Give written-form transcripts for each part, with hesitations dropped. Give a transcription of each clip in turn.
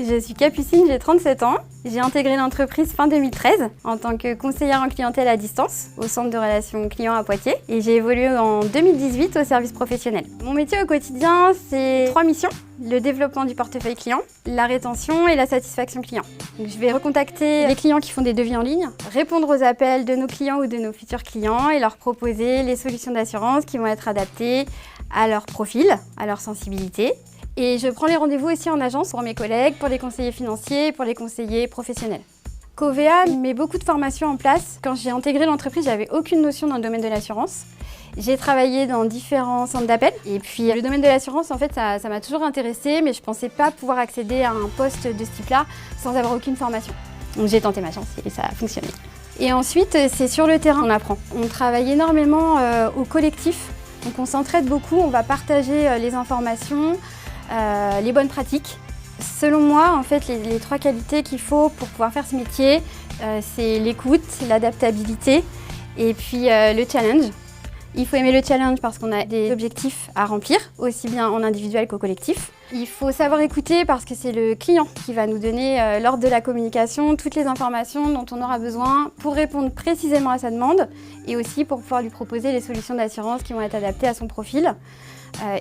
Je suis Capucine, j'ai 37 ans. J'ai intégré l'entreprise fin 2013 en tant que conseillère en clientèle à distance au centre de relations clients à Poitiers et j'ai évolué en 2018 au service professionnel. Mon métier au quotidien, c'est 3 missions: le développement du portefeuille client, la rétention et la satisfaction client. Donc, je vais recontacter les clients qui font des devis en ligne, répondre aux appels de nos clients ou de nos futurs clients et leur proposer les solutions d'assurance qui vont être adaptées à leur profil, à leur sensibilité. Et je prends les rendez-vous aussi en agence pour mes collègues, pour les conseillers financiers, pour les conseillers professionnels. Covea met beaucoup de formations en place. Quand j'ai intégré l'entreprise, j'avais aucune notion dans le domaine de l'assurance. J'ai travaillé dans différents centres d'appel. Et puis le domaine de l'assurance, en fait, ça m'a toujours intéressée, mais je ne pensais pas pouvoir accéder à un poste de ce type-là sans avoir aucune formation. Donc j'ai tenté ma chance et ça a fonctionné. Et ensuite, c'est sur le terrain qu'on apprend. On travaille énormément au collectif. Donc on s'entraide beaucoup, on va partager les informations, les bonnes pratiques. Selon moi, en fait, les 3 qualités qu'il faut pour pouvoir faire ce métier, c'est l'écoute, l'adaptabilité et puis le challenge. Il faut aimer le challenge parce qu'on a des objectifs à remplir, aussi bien en individuel qu'au collectif. Il faut savoir écouter parce que c'est le client qui va nous donner, lors de la communication, toutes les informations dont on aura besoin pour répondre précisément à sa demande et aussi pour pouvoir lui proposer les solutions d'assurance qui vont être adaptées à son profil.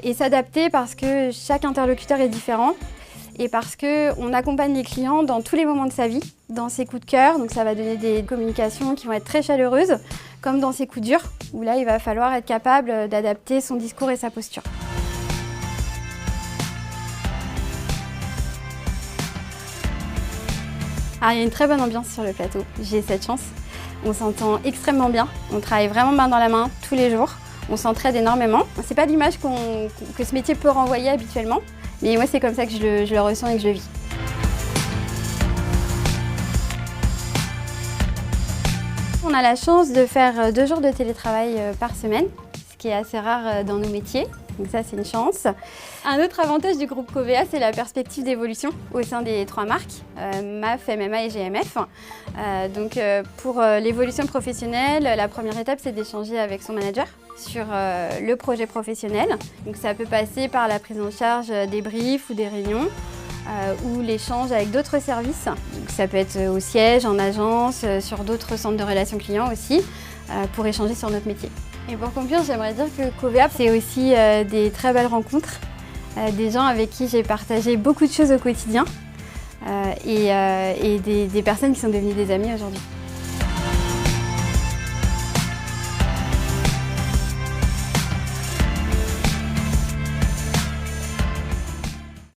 Et s'adapter parce que chaque interlocuteur est différent et parce qu'on accompagne les clients dans tous les moments de sa vie, dans ses coups de cœur, donc ça va donner des communications qui vont être très chaleureuses, comme dans ses coups durs, où là il va falloir être capable d'adapter son discours et sa posture. Alors, il y a une très bonne ambiance sur le plateau, j'ai cette chance. On s'entend extrêmement bien, on travaille vraiment main dans la main tous les jours. On s'entraide énormément. C'est pas l'image que ce métier peut renvoyer habituellement, mais moi c'est comme ça que je le ressens et que je le vis. On a la chance de faire 2 jours de télétravail par semaine, ce qui est assez rare dans nos métiers. Donc ça, c'est une chance. Un autre avantage du groupe Covea, c'est la perspective d'évolution au sein des 3 marques, MAF, MMA et GMF. Pour l'évolution professionnelle, la première étape, c'est d'échanger avec son manager sur le projet professionnel. Donc ça peut passer par la prise en charge des briefs ou des réunions, ou l'échange avec d'autres services. Donc ça peut être au siège, en agence, sur d'autres centres de relations clients aussi, pour échanger sur notre métier. Et pour conclure, j'aimerais dire que Covea, c'est aussi des très belles rencontres, des gens avec qui j'ai partagé beaucoup de choses au quotidien et des personnes qui sont devenues des amis aujourd'hui.